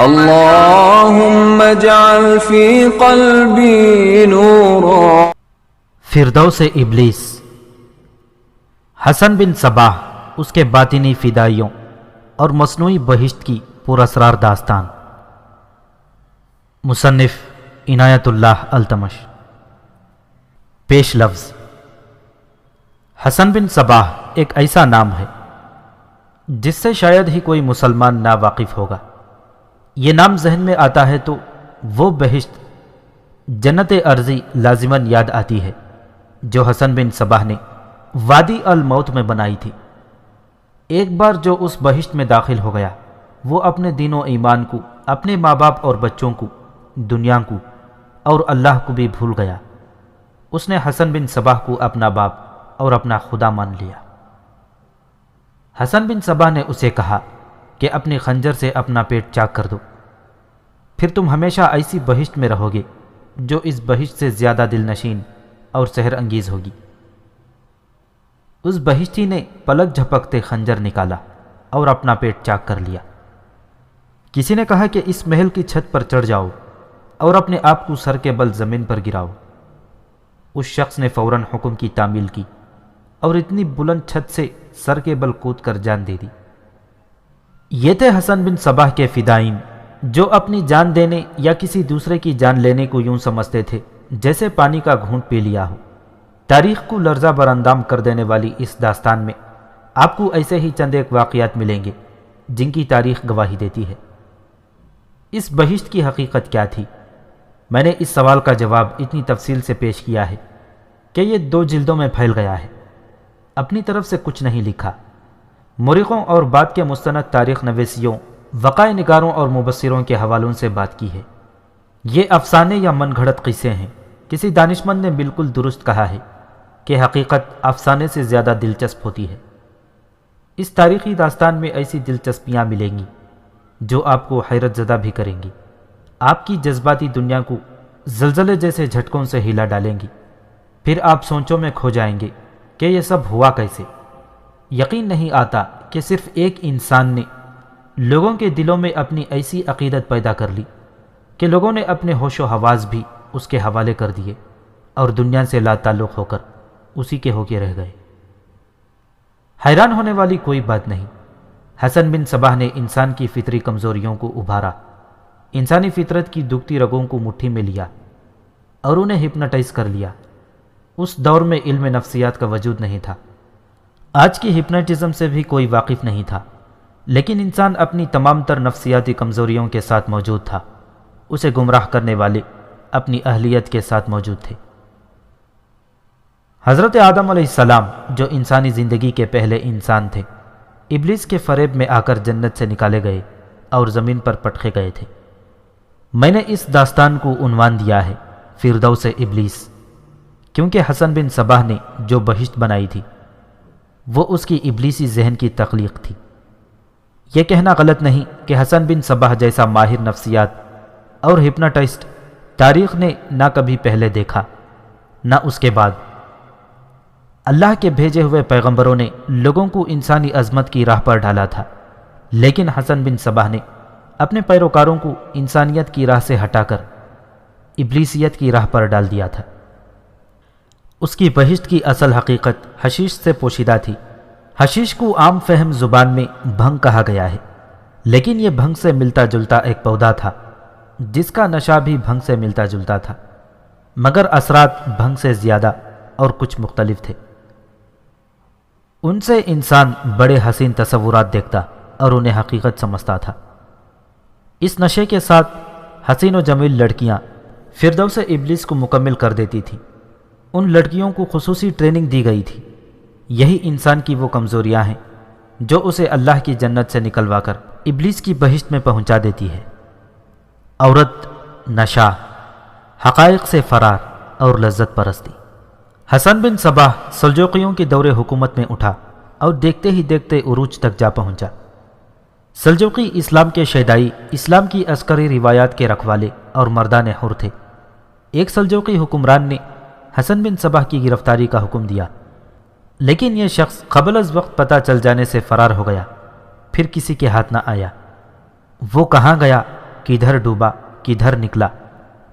اللهم اجعل في قلبي نورا. فردوس ابلیس. حسن بن صباح، اس کے باطنی فدائیوں اور مصنوعی بہشت کی پراسرار داستان. مصنف عنایت اللہ التمش. پیش لفظ. حسن بن صباح ایک ایسا نام ہے جس سے شاید ہی کوئی مسلمان نا واقف ہوگا. یہ نام ذہن میں آتا ہے تو وہ بہشت جنت ارضی لازماً یاد آتی ہے جو حسن بن صباح نے وادی الموت میں بنائی تھی. ایک بار جو اس بہشت میں داخل ہو گیا وہ اپنے دین و ایمان کو، اپنے ماں باپ اور بچوں کو، دنیا کو اور اللہ کو بھی بھول گیا. اس نے حسن بن صباح کو اپنا باپ اور اپنا خدا مان لیا. حسن بن صباح نے اسے کہا کہ اپنی خنجر سے اپنا پیٹ چاک کر دو، پھر تم ہمیشہ ایسی بہشت میں رہو گے جو اس بہشت سے زیادہ دل نشین اور سحر انگیز ہوگی. اس بہشتی نے پلک جھپکتے خنجر نکالا اور اپنا پیٹ چاک کر لیا. کسی نے کہا کہ اس محل کی چھت پر چڑھ جاؤ اور اپنے آپ کو سر کے بل زمین پر گراؤ. اس شخص نے فوراً حکم کی تعمیل کی اور اتنی بلند چھت سے سر کے بل کود کر جان دے دی. یہ تھے حسن بن صباح کے فدائین جو اپنی جان دینے یا کسی دوسرے کی جان لینے کو یوں سمجھتے تھے جیسے پانی کا گھونٹ پی لیا ہو. تاریخ کو لرزہ بر اندام کر دینے والی اس داستان میں آپ کو ایسے ہی چند ایک واقعات ملیں گے جن کی تاریخ گواہی دیتی ہے. اس بہشت کی حقیقت کیا تھی؟ میں نے اس سوال کا جواب اتنی تفصیل سے پیش کیا ہے کہ یہ 2 جلدوں میں پھیل گیا ہے. اپنی طرف سے کچھ نہیں لکھا. مورخوں اور بعد کے مستند تاریخ نویسیوں، وقائع نگاروں اور مبصروں کے حوالوں سے بات کی ہے. یہ افسانے یا من گھڑت قصے ہیں. کسی دانشمند نے بالکل درست کہا ہے کہ حقیقت افسانے سے زیادہ دلچسپ ہوتی ہے. اس تاریخی داستان میں ایسی دلچسپیاں ملیں گی جو آپ کو حیرت زدہ بھی کریں گی، آپ کی جذباتی دنیا کو زلزلے جیسے جھٹکوں سے ہلا ڈالیں گی. پھر آپ سوچوں میں کھو جائیں گے کہ یہ سب ہوا کیسے. یقین نہیں آتا کہ صرف ایک انسان نے لوگوں کے دلوں میں اپنی ایسی عقیدت پیدا کر لی کہ لوگوں نے اپنے ہوش و حواس بھی اس کے حوالے کر دیے اور دنیا سے لا تعلق ہو کر اسی کے ہو کے رہ گئے. حیران ہونے والی کوئی بات نہیں. حسن بن صباح نے انسان کی فطری کمزوریوں کو ابھارا، انسانی فطرت کی دکھتی رگوں کو مٹھی میں لیا اور انہیں ہپنوٹائز کر لیا. اس دور میں علم نفسیات کا وجود نہیں تھا. آج کی ہپنوٹزم سے بھی کوئی واقف نہیں تھا، لیکن انسان اپنی تمام تر نفسیاتی کمزوریوں کے ساتھ موجود تھا. اسے گمراہ کرنے والے اپنی اہلیت کے ساتھ موجود تھے. حضرت آدم علیہ السلام جو انسانی زندگی کے پہلے انسان تھے، ابلیس کے فریب میں آ کر جنت سے نکالے گئے اور زمین پر پٹکے گئے تھے. میں نے اس داستان کو عنوان دیا ہے فردوس ابلیس، کیونکہ حسن بن صباح نے جو بہشت بنائی تھی وہ اس کی ابلیسی ذہن کی تخلیق تھی. یہ کہنا غلط نہیں کہ حسن بن صباح جیسا ماہر نفسیات اور ہپنوٹسٹ تاریخ نے نہ کبھی پہلے دیکھا نہ اس کے بعد. اللہ کے بھیجے ہوئے پیغمبروں نے لوگوں کو انسانی عظمت کی راہ پر ڈالا تھا، لیکن حسن بن صباح نے اپنے پیروکاروں کو انسانیت کی راہ سے ہٹا کر ابلیسیت کی راہ پر ڈال دیا تھا. اس کی بہشت کی اصل حقیقت حشیش سے پوشیدہ تھی. حشیش کو عام فہم زبان میں بھنگ کہا گیا ہے، لیکن یہ بھنگ سے ملتا جلتا ایک پودا تھا جس کا نشہ بھی بھنگ سے ملتا جلتا تھا، مگر اثرات بھنگ سے زیادہ اور کچھ مختلف تھے. ان سے انسان بڑے حسین تصورات دیکھتا اور انہیں حقیقت سمجھتا تھا. اس نشے کے ساتھ حسین و جمیل لڑکیاں فردوس ابلیس کو مکمل کر دیتی تھیں. ان لڑکیوں کو خصوصی ٹریننگ دی گئی تھی. یہی انسان کی وہ کمزوریاں ہیں جو اسے اللہ کی جنت سے نکلوا کر ابلیس کی بہشت میں پہنچا دیتی ہے. عورت، نشہ، حقائق سے فرار اور لذت پرستی. حسن بن صباح سلجوقیوں کے دور حکومت میں اٹھا اور دیکھتے ہی دیکھتے عروج تک جا پہنچا. سلجوقی اسلام کے شیدائی، اسلام کی عسکری روایات کے رکھوالے اور مردان حر تھے. ایک سلجوقی حکمران نے حسن بن صباح کی گرفتاری کا حکم دیا، لیکن یہ شخص قبل از وقت پتہ چل جانے سے فرار ہو گیا، پھر کسی کے ہاتھ نہ آیا. وہ کہاں گیا کدھر ڈوبا کدھر نکلا۔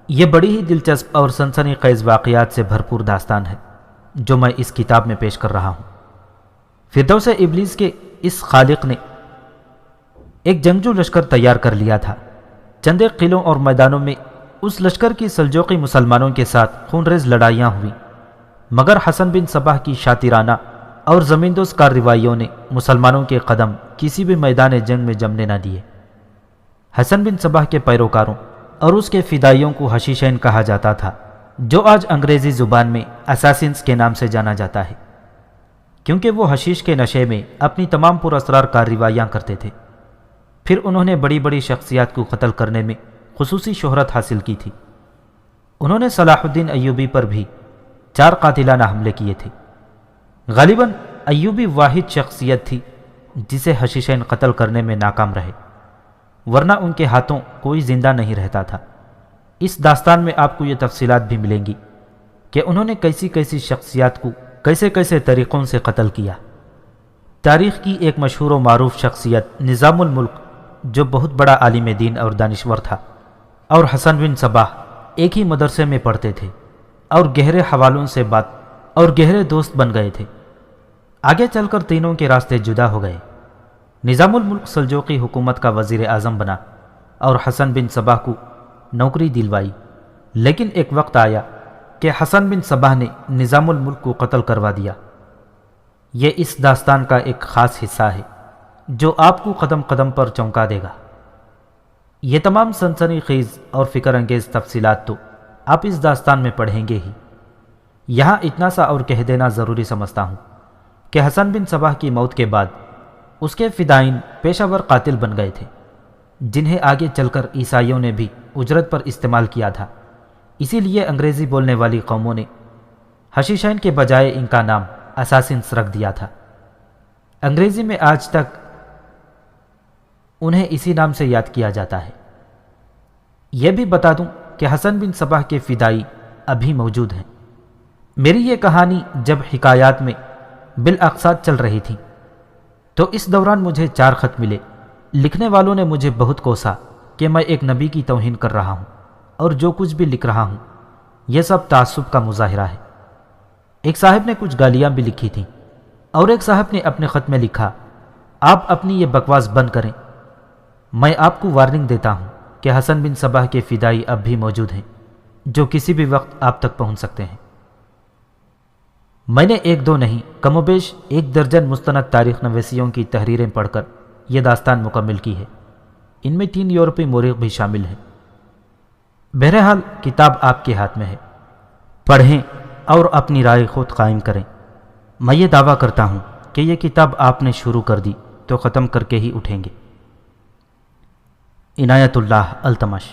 یہ بڑی ہی دلچسپ اور سنسنی خیز واقعات سے بھرپور داستان ہے جو میں اس کتاب میں پیش کر رہا ہوں۔ فردوس ابلیس کے اس خالق نے ایک جنگجو لشکر تیار کر لیا تھا۔ چند قلعوں اور میدانوں میں اس لشکر کی سلجوقی مسلمانوں کے ساتھ خونریز لڑائیاں ہوئیں، مگر حسن بن صباح کی شاطرانہ اور زمیندوز کارروائیوں نے مسلمانوں کے قدم کسی بھی میدان جنگ میں جمنے نہ دیے۔ حسن بن صباح کے پیروکاروں اور اس کے فدائیوں کو حشیشین کہا جاتا تھا، جو آج انگریزی زبان میں اساسنز کے نام سے جانا جاتا ہے، کیونکہ وہ حشیش کے نشے میں اپنی تمام پر اسرار کارروائیاں کرتے تھے۔ پھر انہوں نے بڑی بڑی شخصیات کو قتل کرنے میں خصوصی شہرت حاصل کی تھی۔ انہوں نے صلاح الدین ایوبی پر بھی 4 قاتلانہ حملے کیے تھے۔ غالباً ایوبی واحد شخصیت تھی جسے حشیشین قتل کرنے میں ناکام رہے، ورنہ ان کے ہاتھوں کوئی زندہ نہیں رہتا تھا۔ اس داستان میں آپ کو یہ تفصیلات بھی ملیں گی کہ انہوں نے کیسی کیسی شخصیات کو کیسے کیسے طریقوں سے قتل کیا۔ تاریخ کی ایک مشہور و معروف شخصیت نظام الملک، جو بہت بڑا عالم دین اور دانشور تھا، اور حسن بن صباح ایک ہی مدرسے میں پڑھتے تھے اور گہرے حوالوں سے بات اور گہرے دوست بن گئے تھے۔ آگے چل کر تینوں کے راستے جدا ہو گئے۔ نظام الملک سلجوقی حکومت کا وزیر اعظم بنا اور حسن بن صباح کو نوکری دلوائی، لیکن ایک وقت آیا کہ حسن بن صباح نے نظام الملک کو قتل کروا دیا۔ یہ اس داستان کا ایک خاص حصہ ہے جو آپ کو قدم قدم پر چونکا دے گا۔ یہ تمام سنسنی خیز اور فکر انگیز تفصیلات تو آپ اس داستان میں پڑھیں گے ہی۔ یہاں اتنا سا اور کہہ دینا ضروری سمجھتا ہوں کہ حسن بن صباح کی موت کے بعد اس کے فدائین پیشہ ور قاتل بن گئے تھے، جنہیں آگے چل کر عیسائیوں نے بھی اجرت پر استعمال کیا تھا۔ اسی لیے انگریزی بولنے والی قوموں نے حشیشین کے بجائے ان کا نام اساسنس رکھ دیا تھا۔ انگریزی میں آج تک انہیں اسی نام سے یاد کیا جاتا ہے۔ یہ بھی بتا دوں کہ حسن بن صباح کے فدائی ابھی موجود ہیں۔ میری یہ کہانی جب حکایات میں بالاقساط چل رہی تھی تو اس دوران مجھے 4 خط ملے۔ لکھنے والوں نے مجھے بہت کوسا کہ میں ایک نبی کی توہین کر رہا ہوں اور جو کچھ بھی لکھ رہا ہوں یہ سب تعصب کا مظاہرہ ہے۔ ایک صاحب نے کچھ گالیاں بھی لکھی تھیں اور ایک صاحب نے اپنے خط میں لکھا، آپ اپنی یہ بکواس بند کریں، میں آپ کو وارننگ دیتا ہوں کہ حسن بن صباح کے فدائی اب بھی موجود ہیں جو کسی بھی وقت آپ تک پہنچ سکتے ہیں۔ میں نے 1-2 نہیں، کم و بیش 1 درجن مستند تاریخ نویسیوں کی تحریریں پڑھ کر یہ داستان مکمل کی ہے۔ ان میں 3 یورپی مورخ بھی شامل ہیں۔ بہرحال کتاب آپ کے ہاتھ میں ہے، پڑھیں اور اپنی رائے خود قائم کریں۔ میں یہ دعویٰ کرتا ہوں کہ یہ کتاب آپ نے شروع کر دی تو ختم کر کے ہی اٹھیں گے۔ عنایت اللہ التمش۔